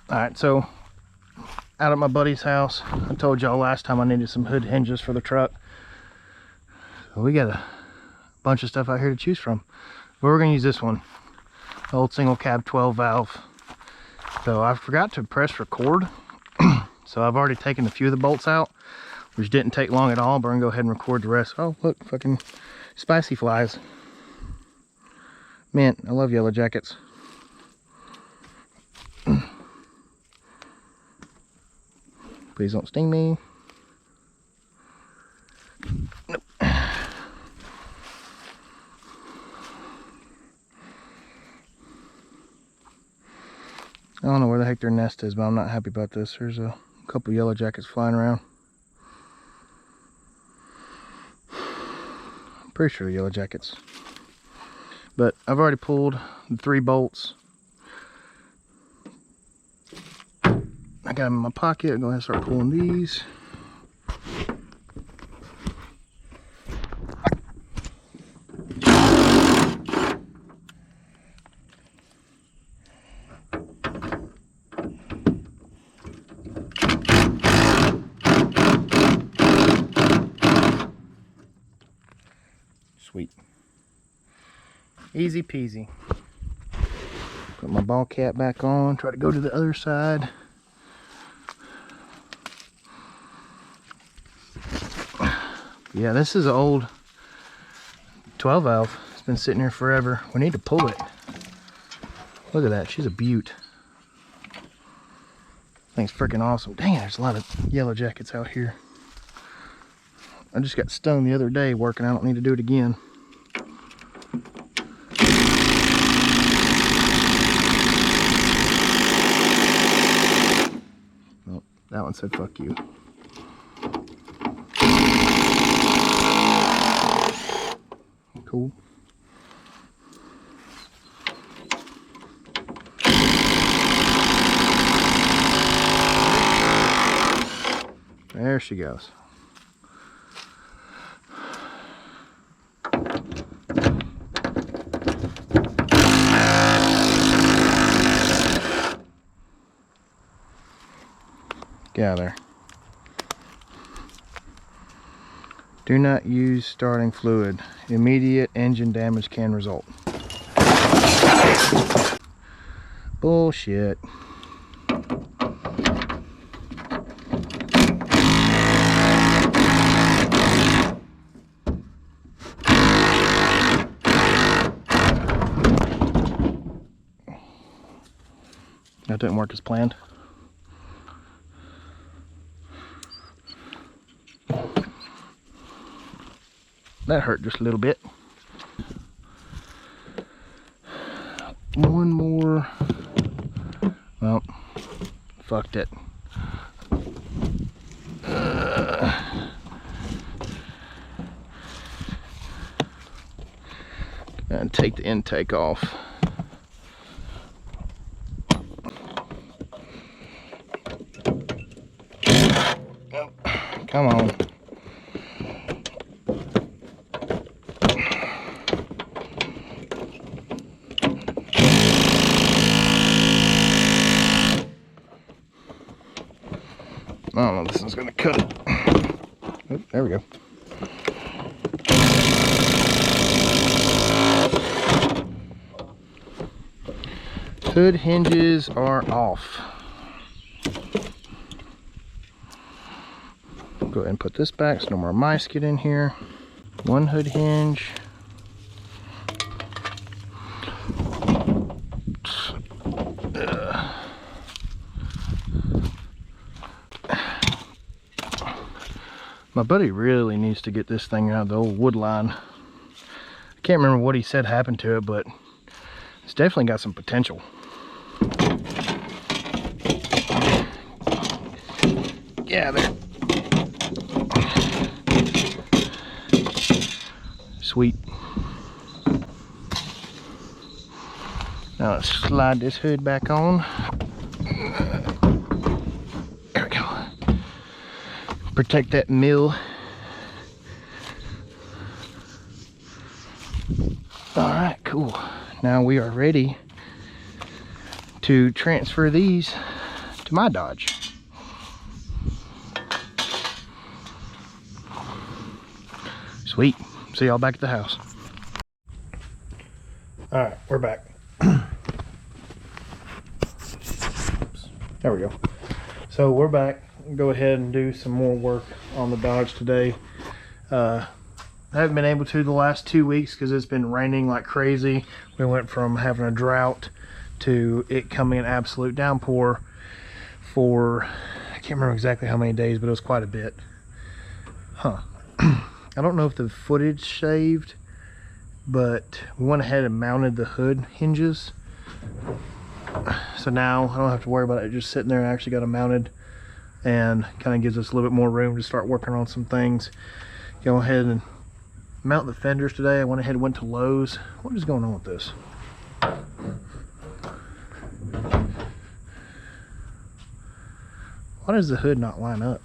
All right, so out at my buddy's house, I told y'all last time I needed some hood hinges for the truck. So we got a bunch of stuff out here to choose from. But we're gonna use this one, old single cab 12 valve. So I forgot to press record. So I've already taken a few of the bolts out, which didn't take long at all, but I'm gonna go ahead and record the rest. Oh, look, fucking spicy flies. Man, I love yellow jackets. Please don't sting me. Nope. I don't know where the heck their nest is, but I'm not happy about this. There's a couple yellow jackets flying around. I'm pretty sure they're yellow jackets. But I've already pulled the 3 bolts. I got them in my pocket. I'm going to start pulling these. Sweet. Easy peasy. Put my ball cap back on. Try to go to the other side. Yeah, this is an old 12 valve. It's been sitting here forever. We need to pull it. Look at that. She's a beaut. Thing's freaking awesome. Dang, there's a lot of yellow jackets out here. I just got stung the other day working. I don't need to do it again. Oh, that one said fuck you. Cool. There she goes. Get out of there. Do not use starting fluid. Immediate engine damage can result. Bullshit. That didn't work as planned. That hurt just a little bit. One more. Well, fucked it. And take the intake off. Come on. I don't know if this one's gonna cut it. Oh, there we go. Hood hinges are off. Go ahead and put this back so no more mice get in here. One hood hinge. My buddy really needs to get this thing out of the old wood line. I can't remember what he said happened to it, but it's definitely got some potential. Yeah, there. Sweet. Now let's slide this hood back on. There we go. Protect that mill. All right, cool. Now we are ready to transfer these to my Dodge. Sweet. See y'all back at the house. All right, we're back. There we go. So we're back. Go ahead and do some more work on the Dodge today. I haven't been able to the last 2 weeks because it's been raining like crazy. We went from having a drought to it coming an absolute downpour for, I can't remember exactly how many days, but it was quite a bit. Huh. I don't know if the footage saved, but we went ahead and mounted the hood hinges. So now I don't have to worry about it just sitting there. I actually got it mounted, and kind of gives us a little bit more room to start working on some things. Go ahead and mount the fenders today. I went ahead and went to Lowe's. What is going on with this? Why does the hood not line up?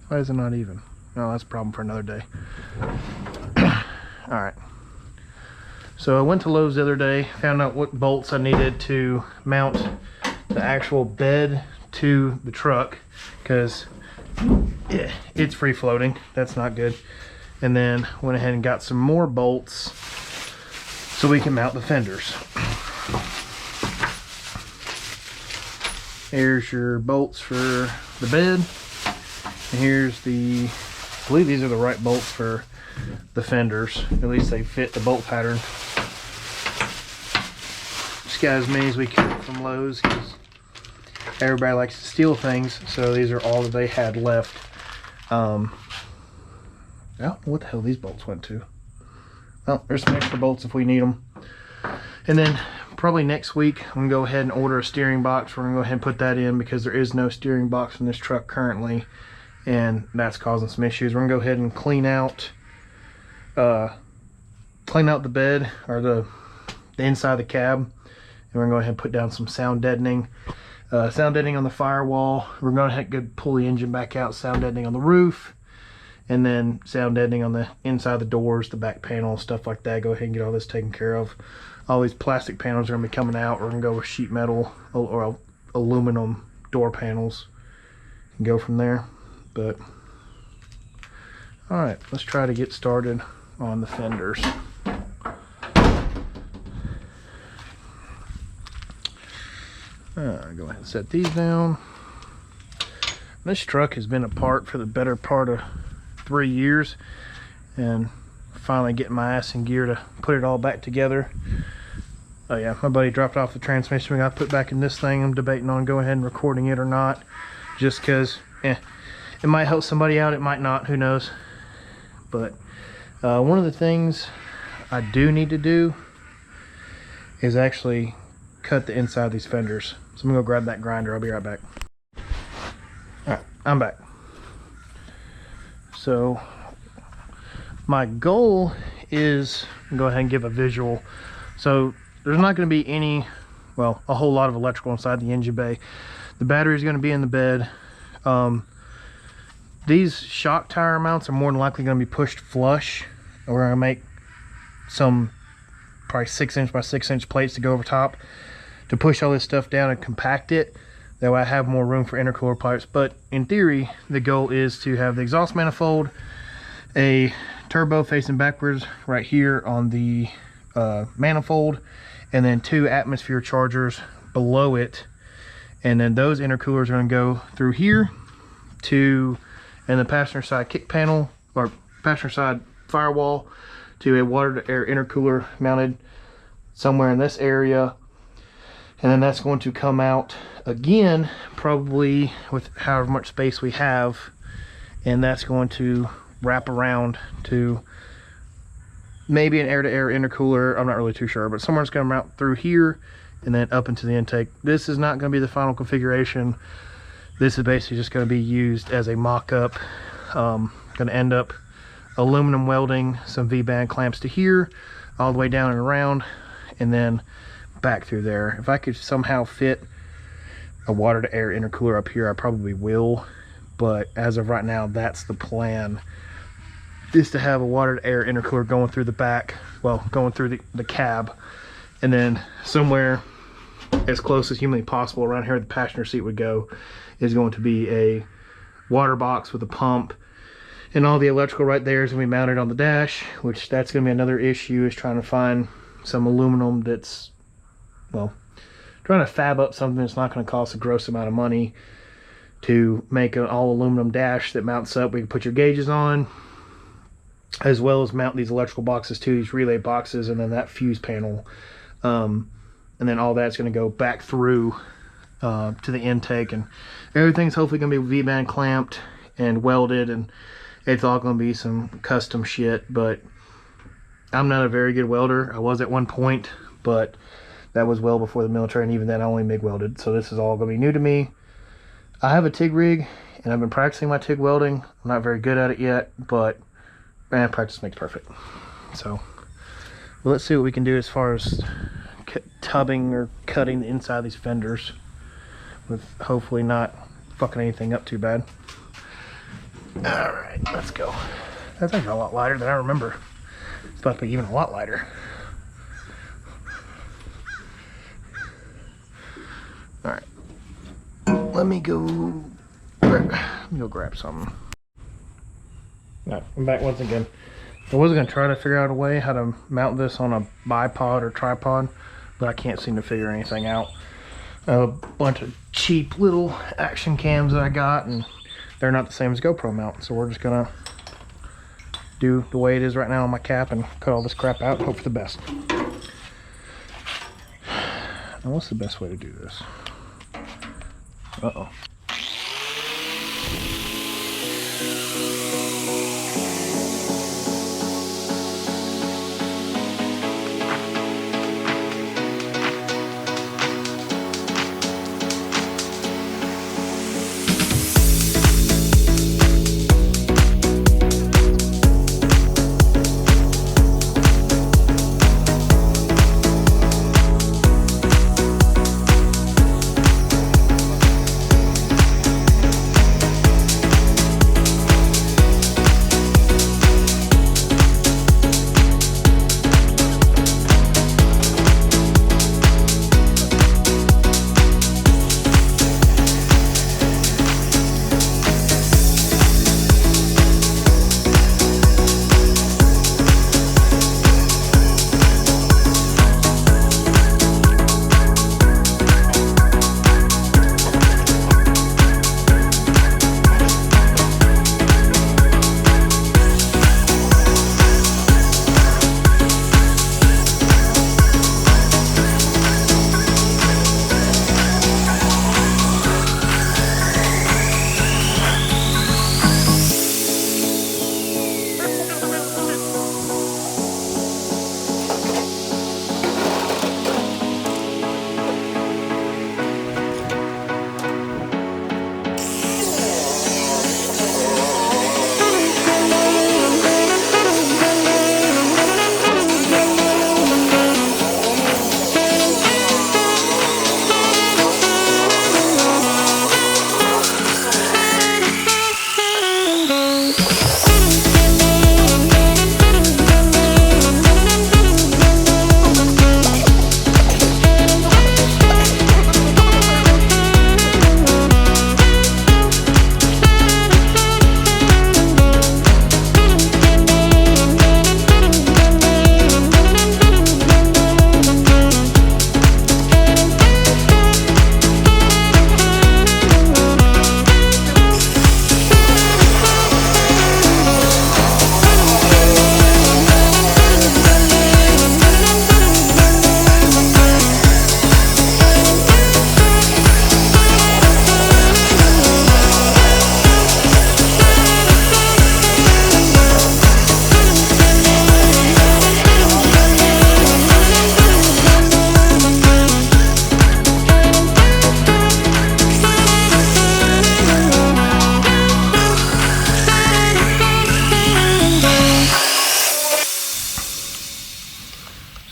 Why is it not even? No, that's a problem for another day. All right. So I went to Lowe's the other day, found out what bolts I needed to mount the actual bed to the truck, because it's free floating. That's not good. And then went ahead and got some more bolts so we can mount the fenders. Here's your bolts for the bed. And here's the, I believe these are the right bolts for the fenders. At least they fit the bolt pattern. Just got as many as we could from Lowe's because everybody likes to steal things. So these are all that they had left. I don't know what the hell these bolts went to. Well, there's some extra bolts if we need them. And then probably next week I'm gonna go ahead and order a steering box. We're gonna go ahead and put that in because there is no steering box in this truck currently, and that's causing some issues. We're gonna go ahead and clean out the bed, or the inside of the cab, and we're gonna go ahead and put down some sound deadening. Sound deadening on the firewall. We're gonna have to pull the engine back out. Sound deadening on the roof, and then sound deadening on the inside of the doors, the back panel, stuff like that. Go ahead and get all this taken care of. All these plastic panels are gonna be coming out. We're gonna go with sheet metal or aluminum door panels and go from there. But all right, let's try to get started on the fenders. Go ahead and set these down. This truck has been apart for the better part of 3 years, and finally getting my ass in gear to put it all back together. Oh yeah, my buddy dropped off the transmission we got put back in this thing. I'm debating on going ahead and recording it or not, just because it might help somebody out, it might not, who knows. But one of the things I do need to do is actually cut the inside of these fenders. So I'm gonna go grab that grinder. I'll be right back. All right, I'm back. So my goal is, go ahead and give a visual. So there's not going to be any, well, a whole lot of electrical inside the engine bay. The battery is going to be in the bed. These shock tire mounts are more than likely going to be pushed flush. We're going to make some probably 6" by 6" plates to go over top to push all this stuff down and compact it. That way I have more room for intercooler pipes. But in theory, the goal is to have the exhaust manifold, a turbo facing backwards right here on the manifold, and then 2 atmosphere chargers below it. And then those intercoolers are going to go through here to, and the passenger side kick panel, or passenger side firewall, to a water to air intercooler mounted somewhere in this area. And then that's going to come out again, probably with however much space we have, and that's going to wrap around to maybe an air-to-air intercooler. I'm not really too sure, but somewhere's going to mount through here and then up into the intake. This is not going to be the final configuration. This is basically just going to be used as a mock-up. Going to end up aluminum welding some V-band clamps to here, all the way down and around, and then back through there. If I could somehow fit a water-to-air intercooler up here, I probably will, but as of right now, that's the plan, is to have a water-to-air intercooler going through the back, well, going through the cab, And then somewhere as close as humanly possible around here where the passenger seat would go is going to be a water box with a pump, and all the electrical right there is going to be mounted on the dash, which that's going to be another issue, is trying to find some aluminum that's, well, trying to fab up something that's not going to cost a gross amount of money to make an all aluminum dash that mounts up. We can put your gauges on, as well as mount these electrical boxes too, these relay boxes, and then that fuse panel, and then all that's going to go back through to the intake, and everything's hopefully going to be V-band clamped and welded, and it's all going to be some custom shit. But I'm not a very good welder. I was at one point, but that was well before the military, and even then I only MIG welded, so this is all going to be new to me. I have a TIG rig, and I've been practicing my TIG welding. I'm not very good at it yet, but man, practice makes perfect. So well, let's see what we can do as far as tubbing or cutting the inside of these fenders, with hopefully not fucking anything up too bad. Alright, let's go. That's actually a lot lighter than I remember. It's about to be even a lot lighter. Alright. Let me go grab something. Alright, I'm back once again. I was going to try to figure out a way how to mount this on a bipod or tripod, but I can't seem to figure anything out. A bunch of cheap little action cams that I got, and they're not the same as GoPro mount, so we're just gonna do the way it is right now on my cap and cut all this crap out and hope for the best. Now, what's the best way to do this? Uh-oh.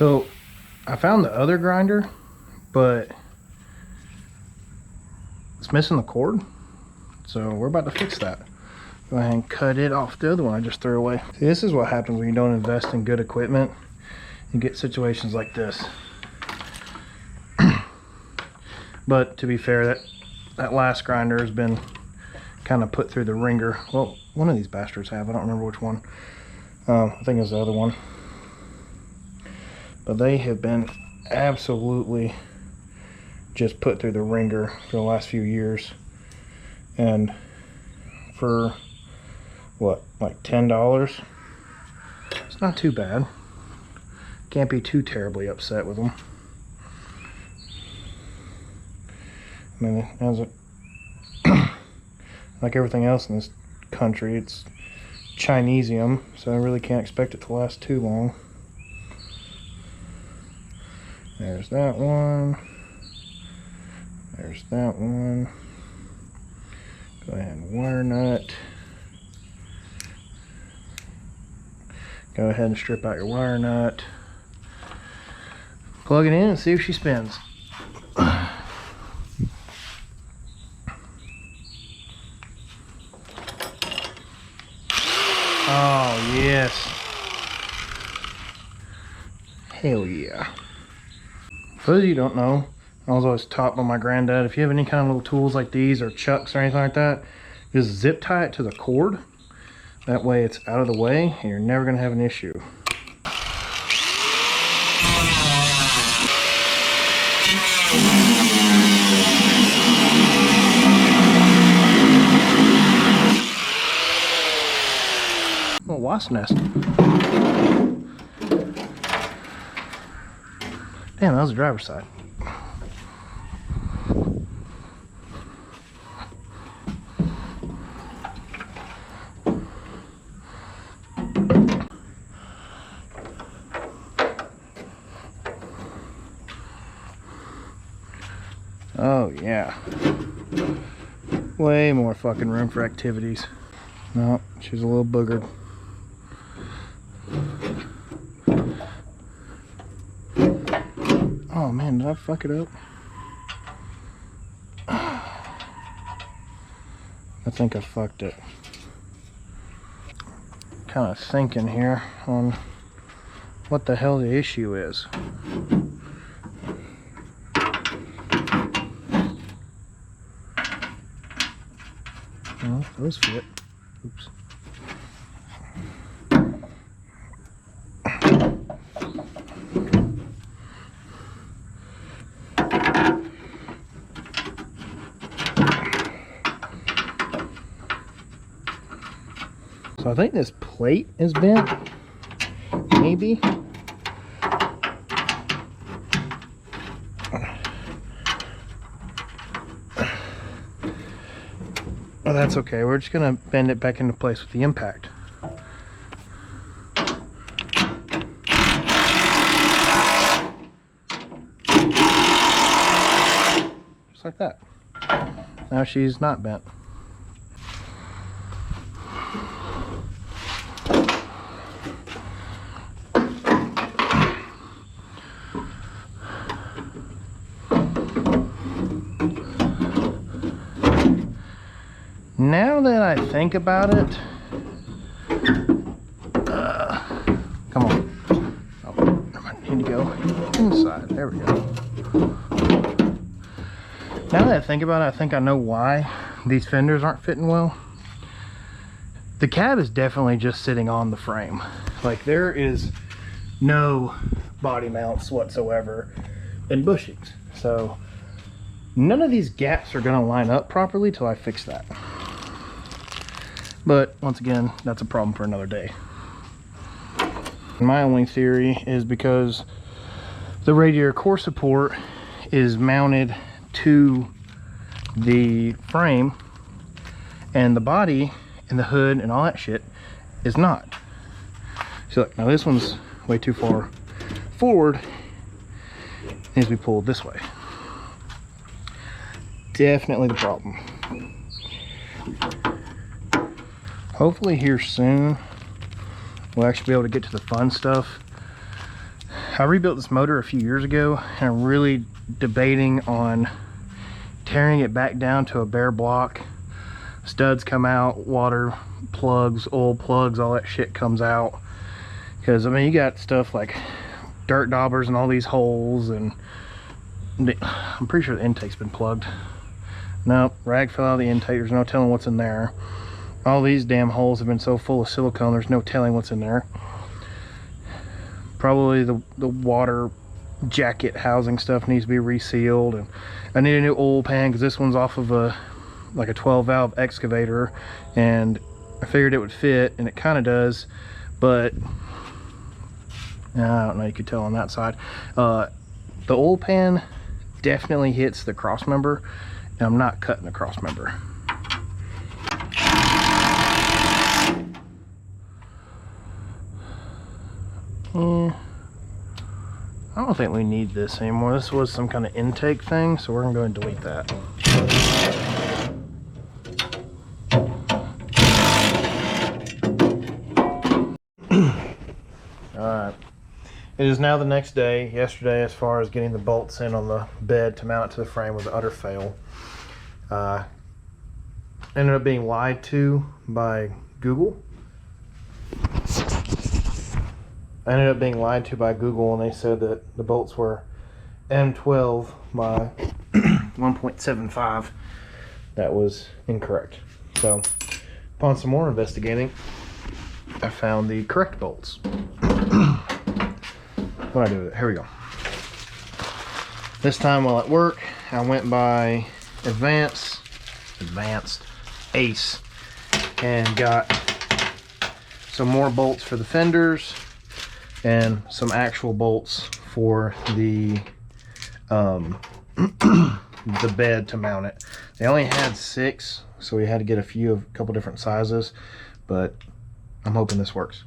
So I found the other grinder, but it's missing the cord. So we're about to fix that. Go ahead and cut it off the other one I just threw away. See, this is what happens when you don't invest in good equipment. You get situations like this. But to be fair, that last grinder has been kind of put through the ringer. Well, one of these bastards have. I don't remember which one. I think it was the other one. But they have been absolutely just put through the ringer for the last few years. And for what, like $10? It's not too bad. Can't be too terribly upset with them. I mean, as a like everything else in this country, it's Chinesium, so I really can't expect it to last too long. There's that one. There's that one. Go ahead and wire nut. Go ahead and strip out your wire nut. Plug it in and see if she spins. Oh, yes. Hell yeah. For those of you who don't know, I was always taught by my granddad, if you have any kind of little tools like these or chucks or anything like that, just zip tie it to the cord. That way it's out of the way and you're never going to have an issue. Oh, wasp nest. Damn, that was the driver's side. Oh yeah. Way more fucking room for activities. No, she's a little boogered. Oh man, did I fuck it up? I think I fucked it. Kind of thinking here on what the hell the issue is. Well, those fit. Oops. So I think this plate is bent, maybe. Oh, that's okay. We're just gonna bend it back into place with the impact. Just like that. Now she's not bent. Now that I think about it, come on. Oh, I need to go inside. There we go. Now that I think about it, I think I know why these fenders aren't fitting well. The cab is definitely just sitting on the frame. Like, there is no body mounts whatsoever and bushings. So none of these gaps are gonna line up properly till I fix that. But once again, that's a problem for another day. My only theory is because the radiator core support is mounted to the frame and the body and the hood and all that shit is not. So look, now this one's way too far forward. It needs to be pulled this way. Definitely the problem. Hopefully here soon we'll actually be able to get to the fun stuff. I rebuilt this motor a few years ago and I'm really debating on tearing it back down to a bare block. Studs come out, water plugs, oil plugs, all that shit comes out. Because I mean, you got stuff like dirt daubers and all these holes, and I'm pretty sure the intake's been plugged. No, rag fell out of the intake. There's no telling what's in there. All these damn holes have been so full of silicone, there's no telling what's in there. Probably the water jacket housing stuff needs to be resealed, and I need a new oil pan because this one's off of like a 12 valve excavator, and I figured it would fit, and it kind of does, but I don't know, you could tell on that side. The oil pan definitely hits the cross member, and I'm not cutting the cross member. I don't think we need this anymore. This was some kind of intake thing, so we're gonna go and delete that. Alright. It is now the next day. Yesterday, as far as getting the bolts in on the bed to mount it to the frame, was an utter fail. Ended up being lied to by Google. I ended up being lied to by Google, and they said that the bolts were M12 by 1.75. That was incorrect. So, upon some more investigating, I found the correct bolts. What do I do with it? Here we go. This time while at work, I went by Advanced Ace and got some more bolts for the fenders and some actual bolts for the the bed to mount it. They only had 6, so we had to get a couple different sizes, but I'm hoping this works.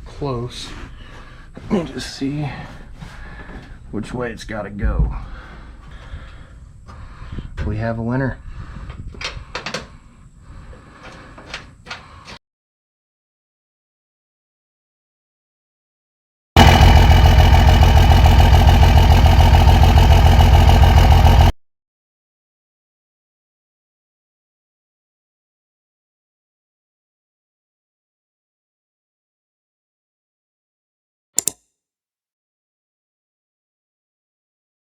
Close. Let me just see which way it's got to go. We have a winner.